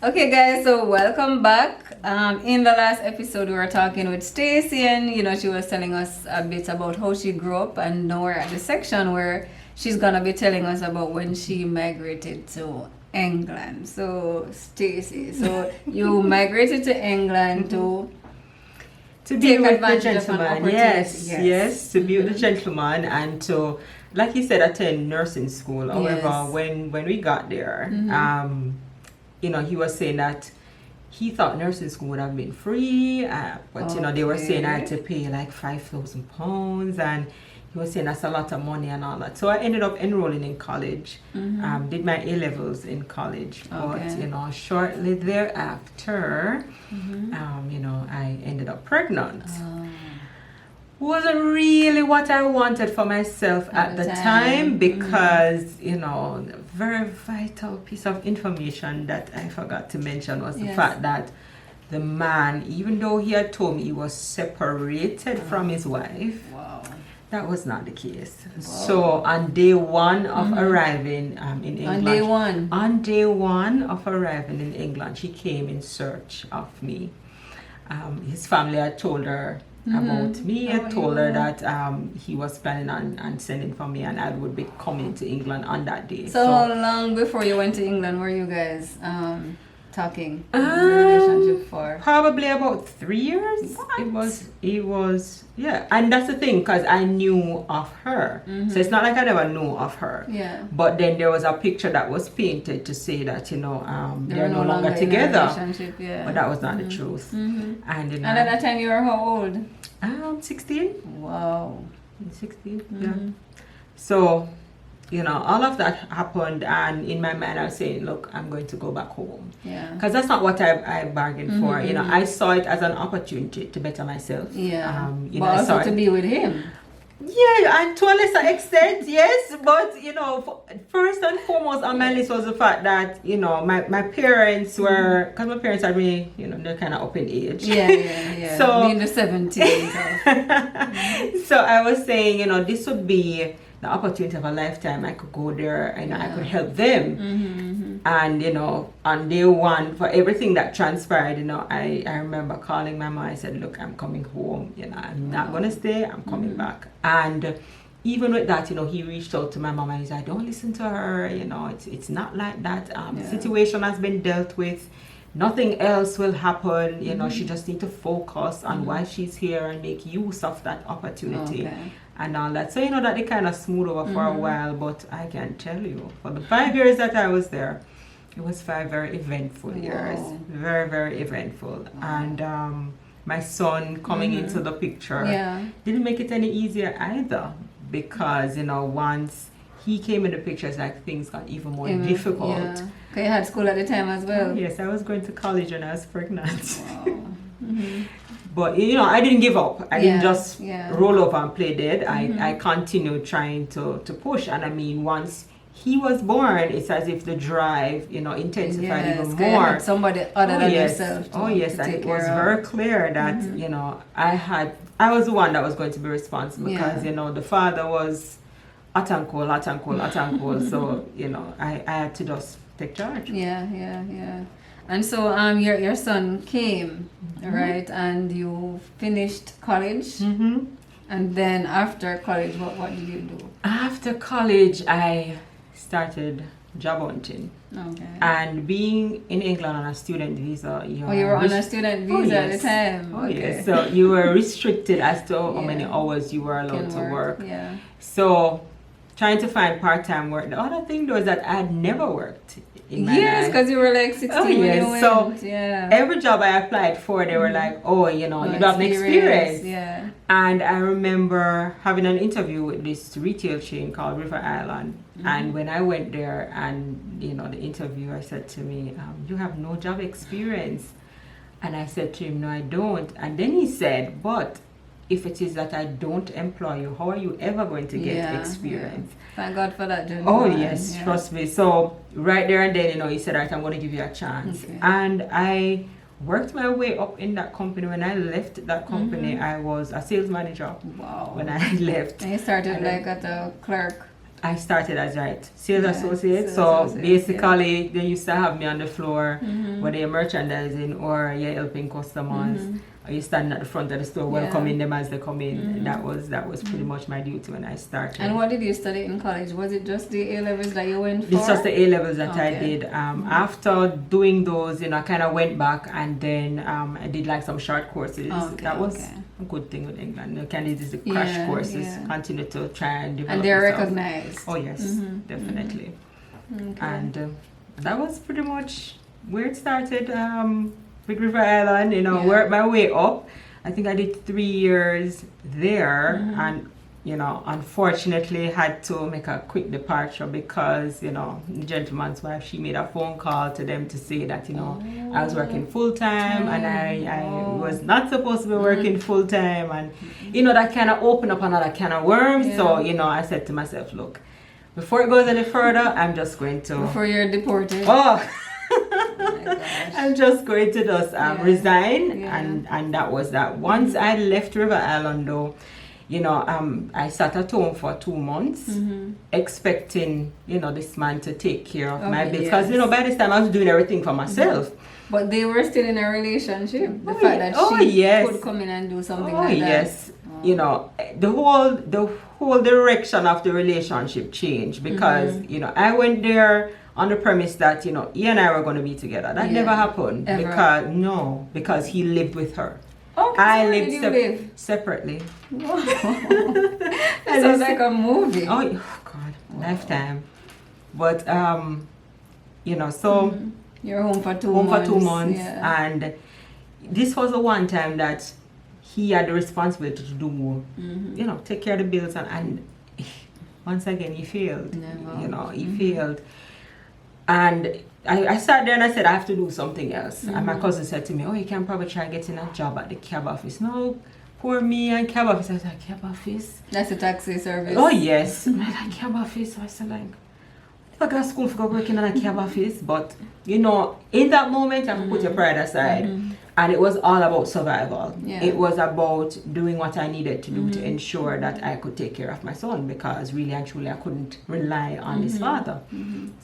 Okay, guys, so welcome back. In the last episode, we were talking with Stacey, and she was telling us a bit about how she grew up, and now we're at the section where she's gonna be telling us about when she migrated to England. So, Stacey, so you migrated to England to be with the advantage of an gentleman, opportunity. yes, to be with the gentleman and to, like you said, attend nursing school. However, Yes. when we got there, he was saying that he thought nursing school would have been free, but they were saying I had to pay like £5,000, and he was saying that's a lot of money and all that. So I ended up enrolling in college, did my A levels in college, but shortly thereafter, I ended up pregnant. Wasn't really what I wanted for myself at the time because very vital piece of information that I forgot to mention was the fact that the man, even though he had told me he was separated from his wife, that was not the case. So on day one of arriving in England, on day one of arriving in England, she came in search of me. His family had told her about me. I told her that he was planning on sending for me, and I would be coming to England on that day. So how long before you went to England were you guys talking your relationship for? Probably about 3 years. What? It was and that's the thing, because I knew of her, so it's not like I never knew of her. But then there was a picture that was painted to say that they're no longer together, but that was not the truth. And at that time you were how old? 16. Wow. 16. So all of that happened, and in my mind I was saying, look, I'm going to go back home, because that's not what I bargained for. I saw it as an opportunity to better myself, but also to be with him. And to a lesser extent, yes, but first and foremost on my list was the fact that my parents were, because my parents are really they're kind of up in age, so in the 70s. So I was saying this would be the opportunity of a lifetime. I could go there and I could help them. And on day one, for everything that transpired, I remember calling my mom. I said, look, I'm coming home, I'm not gonna stay, I'm coming back. And even with that, he reached out to my mom and he said, don't listen to her, it's not like that. The situation has been dealt with, nothing else will happen. She just need to focus on why she's here and make use of that opportunity. And all that. So that they kind of smooth over for a while, but I can tell you, for the 5 years that I was there, it was 5 very eventful years. Very, very eventful. And my son coming into the picture didn't make it any easier either, because once he came in the picture, it's like things got even more difficult. Because you had school at the time as well. Yes, I was going to college when I was pregnant. But I didn't give up. I didn't just roll over and play dead. I continued trying to push. And I mean, once he was born, it's as if the drive intensified even more. Somebody other than yourself. And it was very clear that I was the one that was going to be responsible, because the father was hot and cold. So I had to just take charge. And so your son came, right? And you finished college. And then after college, what did you do? After college, I started job hunting. And being in England on a student visa, you were on a student visa at the time. So you were restricted as to how many hours you were allowed to work. So trying to find part-time work. The other thing though is that I had never worked in my life. Because you were like 16 when you went. So every job I applied for, they were like, you have an experience. And I remember having an interview with this retail chain called River Island. And when I went there, and the interviewer said to me, you have no job experience. And I said to him, no, I don't. And then he said, but if it is that I don't employ you, how are you ever going to get experience? Thank God for that, Jenny. Oh yes, trust me. So right there and then, he said, right, I'm going to give you a chance. And I worked my way up in that company. When I left that company, I was a sales manager. Wow. When I left. And you started like at a clerk. I started as sales associate. sales So associate, basically, they used to have me on the floor, whether you're merchandising or you're helping customers. Or you standing at the front of the store, welcoming them as they come in. That was pretty much my duty when I started. And what did you study in college? Was it just the A levels that you went for? It's just the A levels that I did. After doing those, I kind of went back and then I did like some short courses. That was a good thing with England. You can do the crash courses, continue to try and develop. And they're yourself. recognized. Oh yes, definitely. And that was pretty much where it started. With River Island, worked my way up. I think I did 3 years there, and unfortunately had to make a quick departure because the gentleman's wife, she made a phone call to them to say that I was working full time and I was not supposed to be working full time, and that kind of opened up another can of worms. So I said to myself, look, before it goes any further, I'm just going to before you're deported. I'm just going to just resign, and that was that. Once I left River Island, though, I sat at home for 2 months, expecting this man to take care of my bills, because by this time I was doing everything for myself. But they were still in a relationship. The fact that she could come in and do something like that. Yes. The whole direction of the relationship changed because I went there on the premise that he and I were going to be together. That never happened. Ever. Because he lived with her. Okay, I lived separately. Wow. That sounds like a movie. Oh God, lifetime. But so you're home for 2 months. 2 months, and this was the one time that he had the responsibility to do take care of the bills, and once again he failed. He failed. And I sat there and I said, I have to do something else. And my cousin said to me, you can probably try getting a job at the cab office. No, poor me and cab office. I was like, cab office? That's a taxi service. Oh, yes. I'm like, cab office. So I said, like, I got school for working in a cab office. But, in that moment, you have to put your pride aside. And it was all about survival. It was about doing what I needed to do to ensure that I could take care of my son, because really and truly I couldn't rely on his father.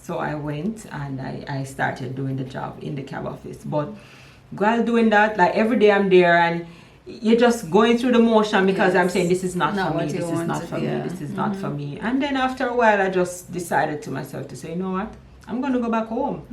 So I went and I started doing the job in the cab office. But while doing that, like every day I'm there and you're just going through the motion because I'm saying this is not for me, this is not for me, this is not for me. And then after a while I just decided to myself to say, you know what, I'm going to go back home.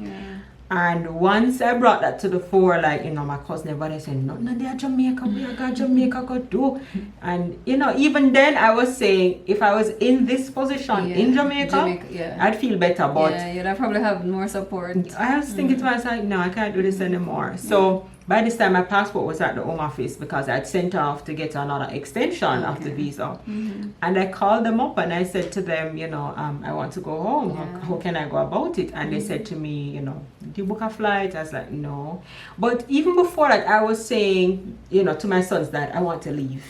And once I brought that to the fore, like, my cousin, everybody said, no, they're Jamaica, we got Jamaica could do. And, even then I was saying, if I was in this position in Jamaica, I'd feel better. But you'd probably have more support. I was thinking to myself, no, I can't do this anymore. So by this time, my passport was at the Home Office because I'd sent off to get another extension of the visa. And I called them up and I said to them, I want to go home. How can I go about it? And they said to me, do you book a flight? I was like, no. But even before that, I was saying, to my sons that I want to leave.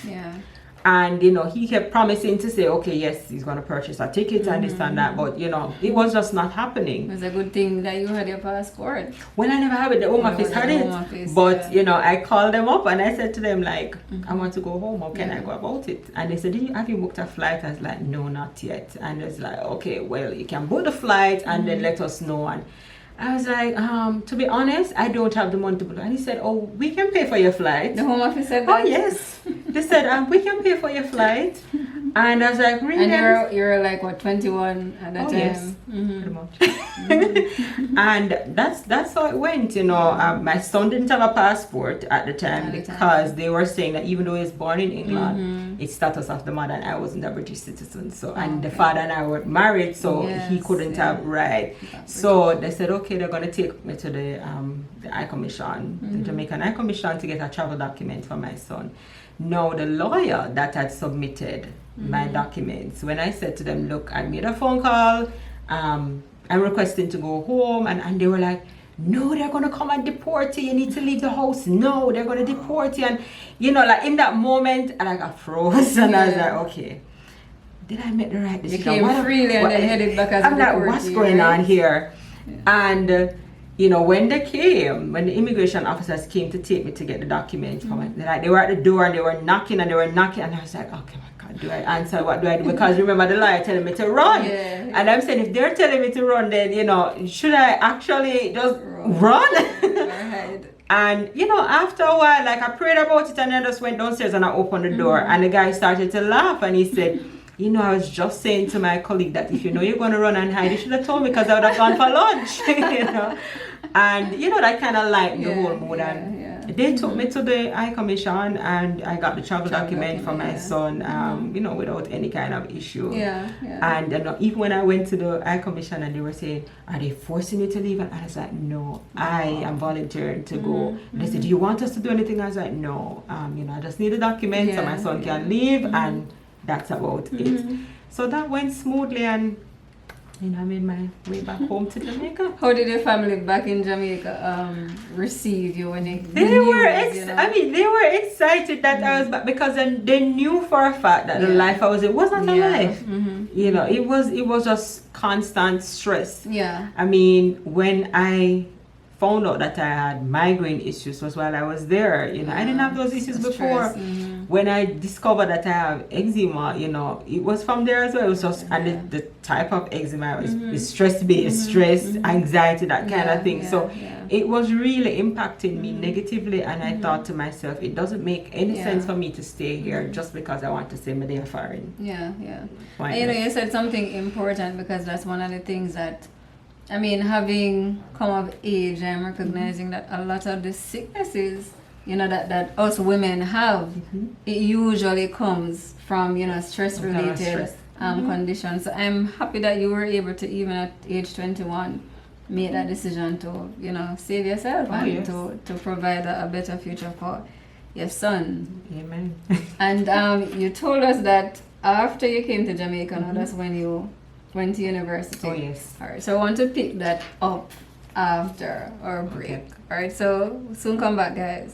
And, he kept promising to say, okay, yes, he's going to purchase a ticket and this and that. But, it was just not happening. It was a good thing that you had your passport. Well, I never had it. The Home Office had it. But, I called them up and I said to them, like, I want to go home. How can I go about it? And they said, have you booked a flight? I was like, no, not yet. And it's like, okay, well, you can book the flight and then let us know. And I was like, to be honest, I don't have the money to book. And he said, we can pay for your flight. The Home Office said that? Oh, yes. They said, we can pay for your flight. And I was like, really? And you're like, what, 21 at that time? Yes, pretty much. And that's how it went, my son didn't have a passport at the time because they were saying that even though he was born in England, it's status of the mother, and I wasn't a British citizen. So, and the father and I were married, so he couldn't have, So they said, okay, they're going to take me to the High Commission, the Jamaican High Commission, to get a travel document for my son. Now, the lawyer that had submitted my documents, when I said to them, look, I made a phone call, I'm requesting to go home, and they were like, no, they're going to come and deport you, you need to leave the house, no, they're going to deport you. And like in that moment, and I got froze, and I was like, okay, did I make the right decision? You came freely and then headed back as I'm like, what's going on here? And you know, when the immigration officers came to take me to get the documents from it, they were at the door and they were knocking and I was like, okay, my God, do I answer? What do I do? Because remember the lawyer telling me to run. Yeah. And I'm saying, if they're telling me to run, then, you know, should I actually just run? Right. And, you know, after a while, like I prayed about it and I just went downstairs and I opened the door and the guy started to laugh and he said, you know, I was just saying to my colleague that if you know you're going to run and hide, you should have told me because I would have gone for lunch, you know. And, you know, that kind of lightened the whole mood. And they took me to the High Commission and I got the travel document for my son, you know, without any kind of issue. And even when I went to the High Commission and they were saying, are they forcing you to leave? And I was like, no, I am volunteering to go. And they said, do you want us to do anything? I was like, no, you know, I just need a document so my son can leave and that's about it. So that went smoothly and, you know, I made my way back home to Jamaica. How did your family back in Jamaica receive you when they were excited that I was back because then they knew for a fact that the life I was in was not a life. You know, it was just constant stress. I mean, when I found out that I had migraine issues was while I was there. You know, I didn't have those issues before. When I discovered that I have eczema, you know, it was from there as well. It was just, and the type of eczema is stress-based, stress, anxiety, that kind of thing. So it was really impacting me negatively, and I thought to myself, it doesn't make any sense for me to stay here just because I want to stay my day foreign. And, you know, you said something important because that's one of the things that, I mean, having come of age, I'm recognizing that a lot of the sicknesses, you know, that us women have, it usually comes from, you know, stress-related conditions. So I'm happy that you were able to, even at age 21, make that decision to, you know, save yourself and to provide a better future for your son. Amen. And you told us that after you came to Jamaica, now that's when you went to university. All right, so I want to pick that up after our break. All right, so we'll soon come back, guys.